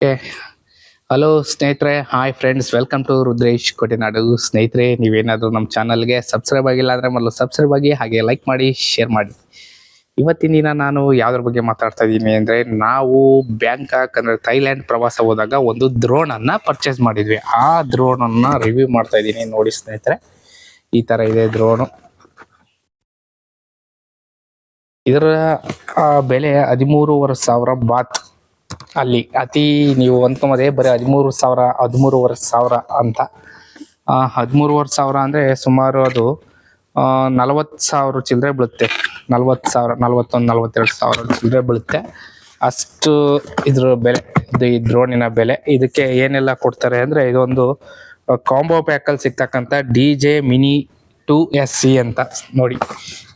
Okay. Hello ಸ್ನೇಹಿತರೆ, hi friends, welcome to Rudresh Kotenadu. ಸ್ನೇಹಿತರೆ, ನೀವೇನಾದರೂ ನಮ್ಮ ಚಾನಲ್ಗೆ ಸಬ್ಸ್ಕ್ರೈಬ್ ಆಗಿಲ್ಲ ಅಂದರೆ ಮೊದಲು ಸಬ್ಸ್ಕ್ರೈಬ್ ಆಗಿ, ಹಾಗೆ ಲೈಕ್ ಮಾಡಿ, ಶೇರ್ ಮಾಡಿ. ಇವತ್ತಿನ ದಿನ ನಾನು ಯಾವುದ್ರ ಬಗ್ಗೆ ಮಾತಾಡ್ತಾ ಇದ್ದೀನಿ ಅಂದರೆ, ನಾವು ಬ್ಯಾಂಕಾಕ್ ಅಂದರೆ ಥೈಲ್ಯಾಂಡ್ ಪ್ರವಾಸ ಹೋದಾಗ ಒಂದು ಡ್ರೋನನ್ನು ಪರ್ಚೇಸ್ ಮಾಡಿದ್ವಿ. ಆ ಡ್ರೋನನ್ನು ರಿವ್ಯೂ ಮಾಡ್ತಾ ಇದ್ದೀನಿ. ನೋಡಿ ಸ್ನೇಹಿತರೆ, ಈ ಥರ ಇದೆ ಡ್ರೋನು. ಇದರ ಬೆಲೆ 13,500 ಬಾತ್. ಅಲ್ಲಿ ಅತಿ ನೀವು ಅಂದ್ಕೊಂಬದೇ ಬರೀ 13,000 ಅಂತ. 13,500 ಅಂದರೆ ಸುಮಾರು ಅದು 40,000 ಚಿಲ್ಲರೆ ಬೀಳುತ್ತೆ. 40,000, 41,000, 42,000 ಚಿಲ್ಲರೆ ಬೀಳುತ್ತೆ. ಅಷ್ಟು ಇದ್ರ ಬೆಲೆ, ಈ ಡ್ರೋನಿನ ಬೆಲೆ. ಇದಕ್ಕೆ ಏನೆಲ್ಲ ಕೊಡ್ತಾರೆ ಅಂದರೆ, ಇದೊಂದು ಕಾಂಬೋ ಪ್ಯಾಕಲ್ಲಿ ಸಿಗ್ತಕ್ಕಂಥ DJ Mini 2SC ಅಂತ. ನೋಡಿ,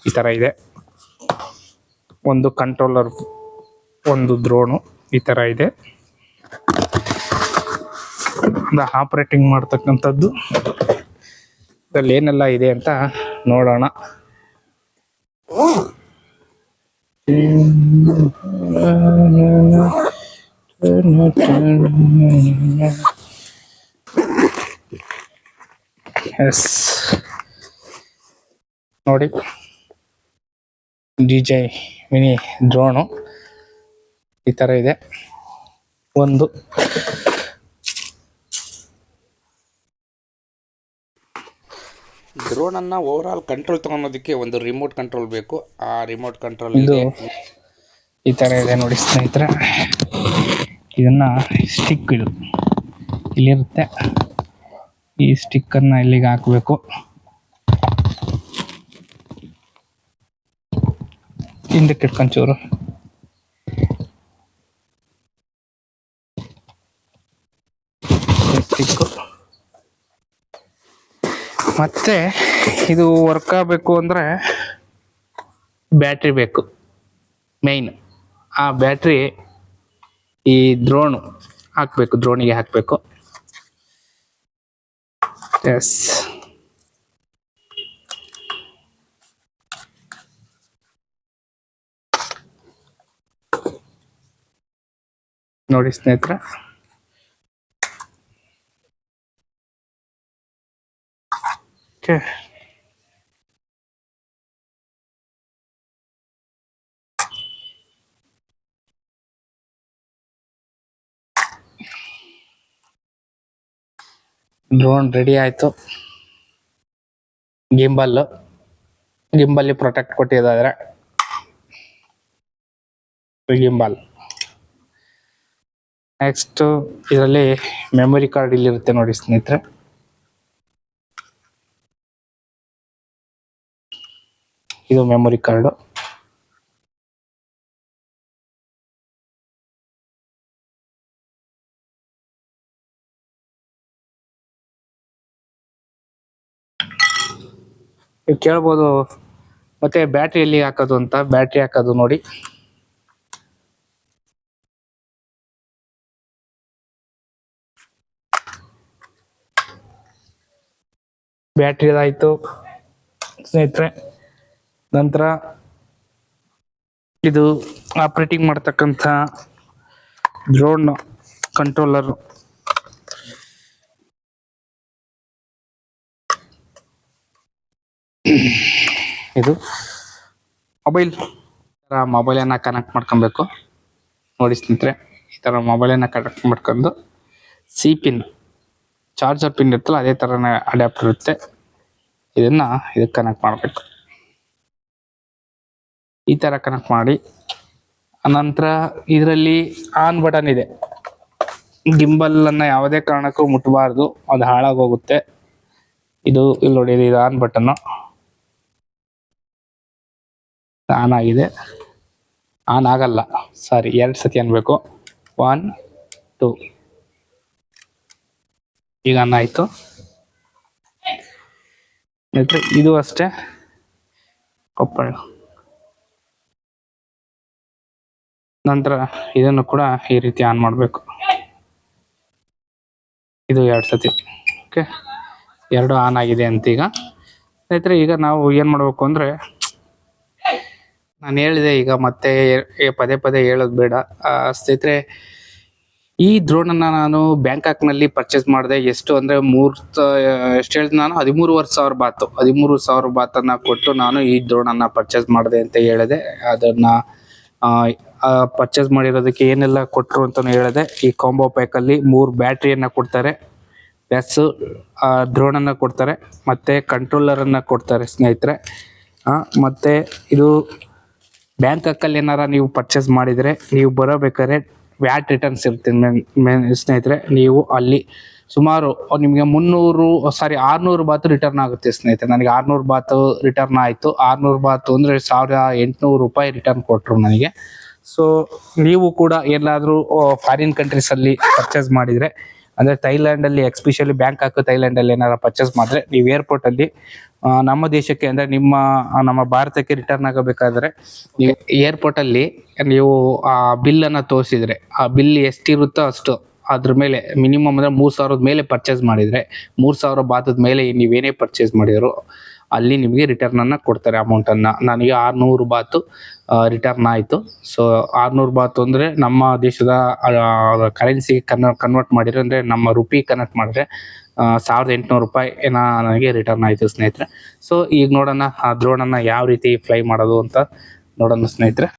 ಈ ಥರ ಇದೆ. ಒಂದು ಕಂಟ್ರೋಲರ್, ಒಂದು ಡ್ರೋನು ಈ ಥರ ಇದೆ. ಆಪರೇಟಿಂಗ್ ಮಾಡ್ತಕ್ಕಂಥದ್ದು ಇದರಲ್ಲಿ ಏನೆಲ್ಲ ಇದೆ ಅಂತ ನೋಡೋಣ. ಎಸ್, ನೋಡಿ, DJ ಮಿನಿ ಡ್ರೋನು ಈ ಥರ ಇದೆ. ಒಂದು ಡ್ರೋನನ್ನು ಓವರ್ ಆಲ್ ಕಂಟ್ರೋಲ್ ತೊಗೊಳೋದಕ್ಕೆ ಒಂದು ರಿಮೋಟ್ ಕಂಟ್ರೋಲ್ ಬೇಕು. ಆ ರಿಮೋಟ್ ಕಂಟ್ರೋಲ್ ಇದು ಈ ಥರ ಇದೆ. ನೋಡಿ ಸ್ನೇಹಿತರೆ, ಇದನ್ನು ಸ್ಟಿಕ್ ಇದು ಇಲ್ಲಿರುತ್ತೆ. ಈ ಸ್ಟಿಕ್ಕನ್ನು ಇಲ್ಲಿಗೆ ಹಾಕಬೇಕು. ಹಿಂದಕ್ಕೆ ಇಟ್ಕೊಂಚೂರು ಸ್ಟಿಕ್ಕು. ಮತ್ತೆ ಇದು ವರ್ಕ್ ಆಗಬೇಕು ಅಂದರೆ ಬ್ಯಾಟ್ರಿ ಬೇಕು ಮೇಯ್ನ್. ಆ ಬ್ಯಾಟ್ರಿ ಈ ಡ್ರೋನು ಹಾಕಬೇಕು, ಡ್ರೋನಿಗೆ ಹಾಕಬೇಕು. ಎಸ್, ನೋಡಿ ಸ್ನೇಹಿತರೆ, ಓಕೆ. ಡ್ರೋನ್ ರೆಡಿ ಆಯಿತು. ಗಿಂಬಲ್ಲಿ ಪ್ರೊಟೆಕ್ಟ್ ಕೊಟ್ಟಿದ್ದಾರೆ. ಗಿಂಬಲ್ ನೆಕ್ಸ್ಟ್, ಇದರಲ್ಲಿ ಮೆಮೊರಿ ಕಾರ್ಡ್ ಇಲ್ಲಿರುತ್ತೆ. ನೋಡಿ ಸ್ನೇಹಿತರೆ, ಇದು ಮೆಮೊರಿ ಕಾರ್ಡು. ನೀವು ಕೇಳ್ಬೋದು ಮತ್ತೆ ಬ್ಯಾಟ್ರಿ ಎಲ್ಲಿ ಹಾಕೋದು ಅಂತ. ಬ್ಯಾಟ್ರಿ ಹಾಕೋದು ನೋಡಿ, ಬ್ಯಾಟ್ರಿ ಆಯಿತು ಸ್ನೇಹಿತರೆ. ನಂತರ ಇದು ಆಪರೇಟಿಂಗ್ ಮಾಡ್ತಕ್ಕಂಥ ಡ್ರೋನ್ ಕಂಟ್ರೋಲರ್. ಇದು ಮೊಬೈಲನ್ನು ಕನೆಕ್ಟ್ ಮಾಡ್ಕೊಬೇಕು. ನೋಡಿ ಸ್ನೇಹಿತರೆ, ಈ ಥರ ಮೊಬೈಲನ್ನು ಕನೆಕ್ಟ್ ಮಾಡ್ಕೊಂಡು ಸಿ ಪಿನ್, ಚಾರ್ಜರ್ ಪಿನ್ ಇರ್ತಲ್ಲ, ಅದೇ ಥರನೇ ಅಡ್ಯಾಪ್ಟರ್ ಇರುತ್ತೆ. ಇದನ್ನು ಇದಕ್ಕೆ ಕನೆಕ್ಟ್ ಮಾಡಬೇಕು. ಈ ಥರ ಕನೆಕ್ಟ್ ಮಾಡಿ, ಅನಂತರ ಇದರಲ್ಲಿ ಆನ್ ಬಟನ್ ಇದೆ. ಗಿಂಬಲನ್ನು ಯಾವುದೇ ಕಾರಣಕ್ಕೂ ಮುಟ್ಟಬಾರ್ದು, ಅದು ಹಾಳಾಗೋಗುತ್ತೆ. ಇದು ಇಲ್ಲಿ ನೋಡಿ, ಇದು ಆನ್ ಬಟನ್ನು ಆನ್ ಆಗಿದೆ. ಆನ್ ಆಗಲ್ಲ, ಸಾರಿ, 2 ಸತಿ ಅನ್ಬೇಕು. 1 2, ಈಗ ಆನ್ ಆಯಿತು. ಇದು ಅಷ್ಟೇ, ಕೊಪ್ಪಳ. ನಂತರ ಇದನ್ನು ಕೂಡ ಈ ರೀತಿ ಆನ್ ಮಾಡಬೇಕು. ಇದು 2 ಸತಿ. ಓಕೆ, 2 ಆನ್ ಆಗಿದೆ ಅಂತ. ಈಗ ಸ್ನೇಹಿತರೆ, ಈಗ ನಾವು ಏನು ಮಾಡಬೇಕು ಅಂದರೆ, ನಾನು ಹೇಳಿದೆ ಈಗ ಮತ್ತೆ ಪದೇ ಪದೇ ಹೇಳೋದು ಬೇಡ ಸ್ನೇಹಿತರೆ. ಈ ಡ್ರೋನ್ ಅನ್ನ ನಾನು ಬ್ಯಾಂಕಾಕ್ ನಲ್ಲಿ ಪರ್ಚೇಸ್ ಮಾಡಿದೆ. ಎಷ್ಟು ಅಂದ್ರೆ ಎಷ್ಟು ಹೇಳಿದ್ ನಾನು 13,000 ಬಾತ್ 13,000 ಬಾತ್ ಅನ್ನ ಕೊಟ್ಟು ನಾನು ಈ ಡ್ರೋನ್ ಅನ್ನ ಪರ್ಚೇಸ್ ಮಾಡಿದೆ ಅಂತ ಹೇಳಿದೆ. ಅದನ್ನ ಪರ್ಚೇಸ್ ಮಾಡಿರೋದಕ್ಕೆ ಏನೆಲ್ಲ ಕೊಟ್ಟರು ಅಂತಾನು ಹೇಳಿದೆ. ಈ ಕಾಂಬೋ ಪ್ಯಾಕ್ ಅಲ್ಲಿ 3 ಬ್ಯಾಟ್ರಿಯನ್ನ ಕೊಡ್ತಾರೆ, ಪ್ಲಸ್ ಡ್ರೋನ್ ಅನ್ನ ಕೊಡ್ತಾರೆ, ಮತ್ತೆ ಕಂಟ್ರೋಲರ್ ಅನ್ನ ಕೊಡ್ತಾರೆ ಸ್ನೇಹಿತರೆ. ಮತ್ತೆ ಇದು ಬ್ಯಾಂಕಾಕ್ ಅಲ್ಲಿ ಏನಾರ ನೀವು ಪರ್ಚೇಸ್ ಮಾಡಿದ್ರೆ ನೀವು ಬರಬೇಕಾದ್ರೆ ವ್ಯಾಟ್ ರಿಟರ್ನ್ಸ್ ಇರುತ್ತೆ ಸ್ನೇಹಿತರೆ. ನೀವು ಅಲ್ಲಿ ಸುಮಾರು ನಿಮಗೆ 600 ಬಾತ್ ರಿಟರ್ನ್ ಆಗುತ್ತೆ ಸ್ನೇಹಿತರೆ. ನನಗೆ 600 ಬಾತ್ ರಿಟರ್ನ್ ಆಯಿತು. 600 ಬಾತ್ ಅಂದರೆ 1,800 ರೂಪಾಯಿ ರಿಟರ್ನ್ ಕೊಟ್ಟರು ನನಗೆ. ಸೊ ನೀವು ಕೂಡ ಎಲ್ಲಾದರೂ ಫಾರಿನ್ ಕಂಟ್ರೀಸಲ್ಲಿ ಪರ್ಚೇಸ್ ಮಾಡಿದರೆ, ಅಂದರೆ ಥೈಲ್ಯಾಂಡಲ್ಲಿ ಎಕ್ಸ್ಪೆಷಲಿ ಬ್ಯಾಂಕಾಕ್ ಥೈಲ್ಯಾಂಡಲ್ಲಿ ಏನಾರ ಪರ್ಚೇಸ್ ಮಾಡಿದ್ರೆ ನೀವು ಏರ್ಪೋರ್ಟಲ್ಲಿ ನಮ್ಮ ದೇಶಕ್ಕೆ ಅಂದರೆ ನಮ್ಮ ಭಾರತಕ್ಕೆ ರಿಟರ್ನ್ ಆಗಬೇಕಾದ್ರೆ ನೀವು ಏರ್ಪೋರ್ಟಲ್ಲಿ ನೀವು ಆ ಬಿಲ್ಲನ್ನು ತೋರಿಸಿದ್ರೆ, ಆ ಬಿಲ್ ಎಷ್ಟಿರುತ್ತೋ ಅಷ್ಟು ಅದ್ರ ಮೇಲೆ ಮಿನಿಮಮ್ ಅಂದರೆ 3,000 ಮೇಲೆ ಪರ್ಚೇಸ್ ಮಾಡಿದರೆ, 3,000 ಬಾತದ ಮೇಲೆ ನೀವೇನೇ ಪರ್ಚೇಸ್ ಮಾಡಿದ್ರು ಅಲ್ಲಿ ನಿಮಗೆ ರಿಟರ್ನನ್ನು ಕೊಡ್ತಾರೆ ಅಮೌಂಟನ್ನು. ನನಗೆ 600 ಬಾತು ರಿಟರ್ನ್ ಆಯಿತು. ಸೊ 600 ಬಾತು ಅಂದರೆ ನಮ್ಮ ದೇಶದ ಕರೆನ್ಸಿಗೆ ಕನ್ವರ್ಟ್ ಮಾಡಿದ್ರೆ, ಅಂದರೆ ನಮ್ಮ ರುಪಿ ಕನ್ವರ್ಟ್ ಮಾಡಿದ್ರೆ 1,800 ರೂಪಾಯಿ ನನಗೆ ರಿಟರ್ನ್ ಆಯಿತು ಸ್ನೇಹಿತರೆ. ಸೊ ಈಗ ನೋಡೋಣ ಆ ಡ್ರೋನನ್ನು ಯಾವ ರೀತಿ ಫ್ಲೈ ಮಾಡೋದು ಅಂತ ನೋಡೋಣ ಸ್ನೇಹಿತರೆ.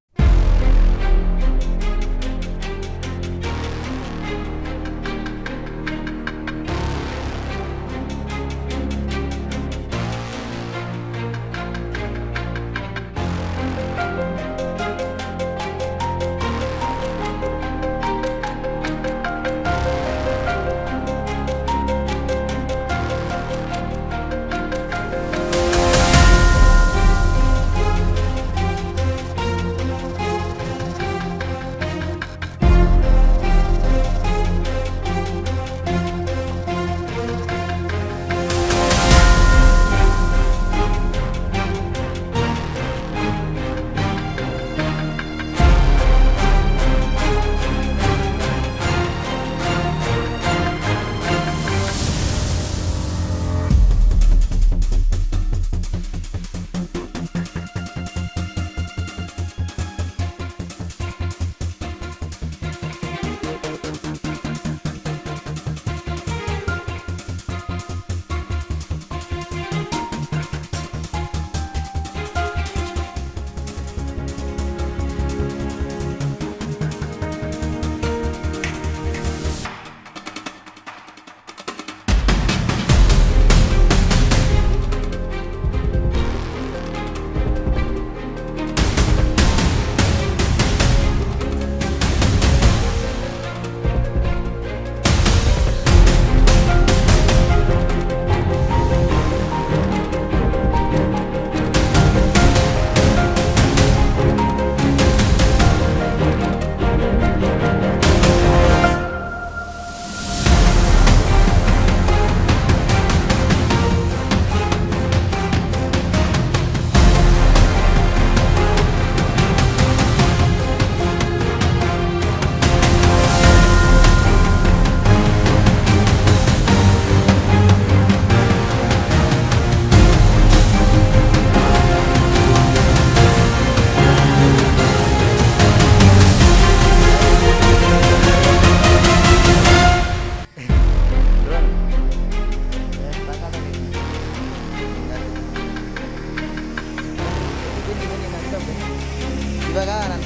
ಇವಾಗ ನಾನು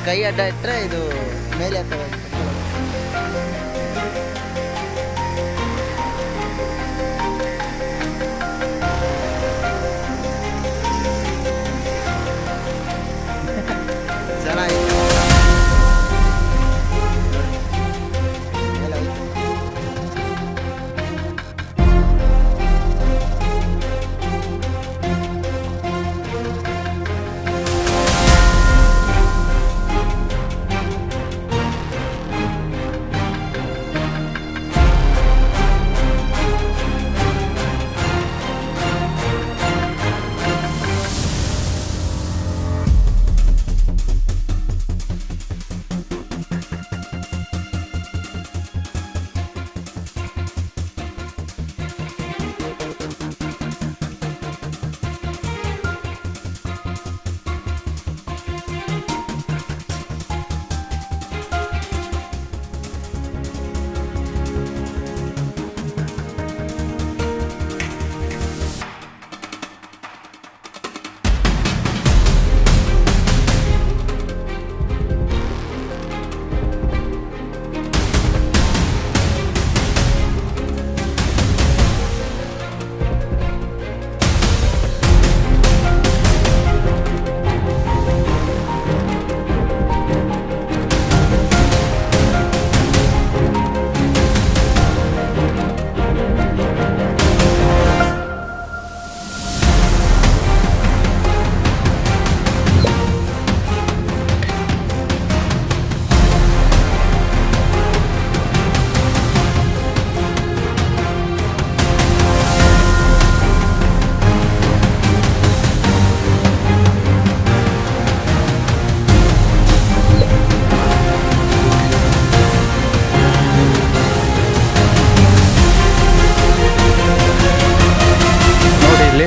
ಕೈ ಅಡ್ಡ ಇಟ್ಟರೆ ಇದು ಮೇಲೆ ಆಗ್ತದೆ. ಚೆನ್ನಾಗಿ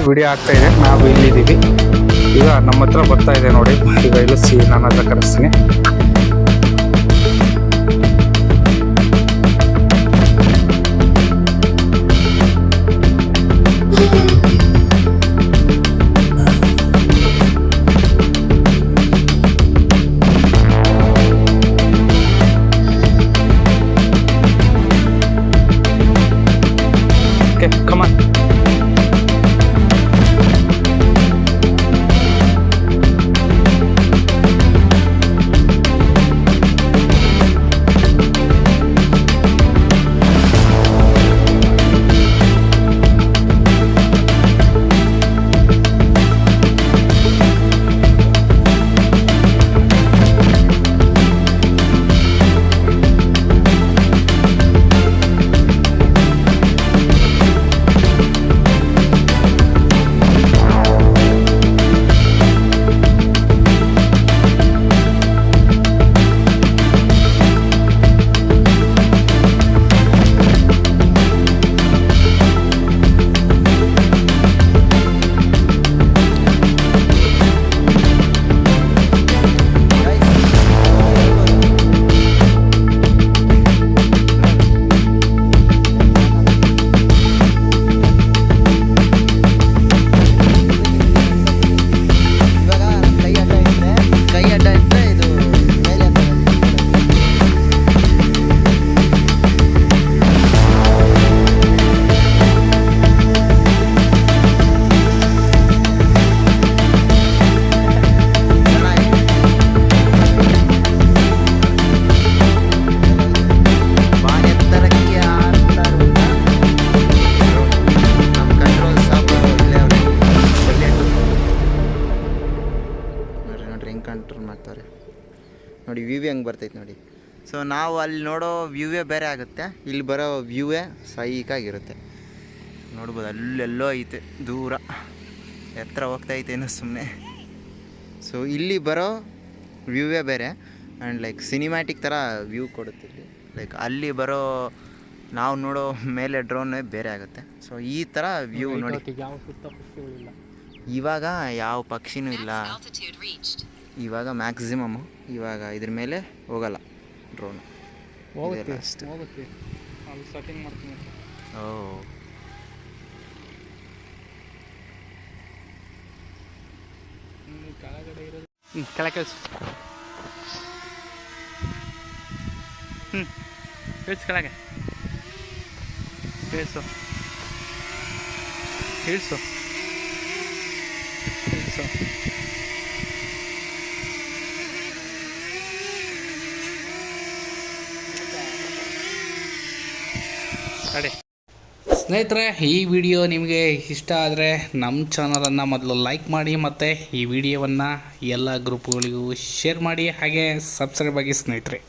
ವಿಡಿಯೋ ಆಗ್ತಾ ಇದೆ. ನಾವು ಇಲ್ಲಿದ್ದೀವಿ ಈಗ. ನಮ್ಮ ಹತ್ರ ಬರ್ತಾ ಇದೆ ನೋಡಿ. ಈಗ ಇಳಿಸಿ, ನಾನು ಹತ್ರ ಕರೆಸ್ತೀನಿ. Okay, come on. ಕಂಟ್ರೋಲ್ ಮಾಡ್ತಾರೆ ನೋಡಿ. ವ್ಯೂ ಹೆಂಗೆ ಬರ್ತೈತೆ ನೋಡಿ. ಸೊ ನಾವು ಅಲ್ಲಿ ನೋಡೋ ವ್ಯೂವೇ ಬೇರೆ ಆಗುತ್ತೆ, ಇಲ್ಲಿ ಬರೋ ವ್ಯೂವೇ ಸೈಕಾಗಿರುತ್ತೆ. ನೋಡ್ಬೋದು ಅಲ್ಲೆಲ್ಲೋ ಐತೆ ದೂರ, ಎತ್ತರ ಹೋಗ್ತಾಯಿತ್ತೇನೋ ಸುಮ್ಮನೆ. ಸೊ ಇಲ್ಲಿ ಬರೋ ವ್ಯೂವೇ ಬೇರೆ ಆ್ಯಂಡ್ ಲೈಕ್ ಸಿನಿಮ್ಯಾಟಿಕ್ ಥರ ವ್ಯೂ ಕೊಡುತ್ತೆ ಇಲ್ಲಿ. ಲೈಕ್ ಅಲ್ಲಿ ಬರೋ ನಾವು ನೋಡೋ ಮೇಲೆ ಡ್ರೋನೇ ಬೇರೆ ಆಗುತ್ತೆ. ಸೊ ಈ ಥರ ವ್ಯೂ ನೋಡಿ. ಇವಾಗ ಯಾವ ಪಕ್ಷಿನೂ ಇಲ್ಲ, ಇವಾಗ ಮ್ಯಾಕ್ಸಿಮಮ್ಮು ಇವಾಗ ಇದ್ರ ಮೇಲೆ ಹೋಗಲ್ಲ ಡ್ರೋನು. ಓ ಕೆಳಗೆ ಕೆಳಗೆ ಇಳಿಸು ಇಳಿಸು ಇಳಿಸು. ಸ್ನೇಹಿತರೆ, ಈ ವಿಡಿಯೋ ನಿಮಗೆ ಇಷ್ಟ ಆದರೆ ನಮ್ಮ ಚಾನಲನ್ನು ಮೊದಲು ಲೈಕ್ ಮಾಡಿ, ಮತ್ತು ಈ ವಿಡಿಯೋವನ್ನು ಎಲ್ಲ ಗ್ರೂಪ್ಗಳಿಗೂ ಶೇರ್ ಮಾಡಿ, ಹಾಗೆ ಸಬ್ಸ್ಕ್ರೈಬ್ ಆಗಿ ಸ್ನೇಹಿತರೆ.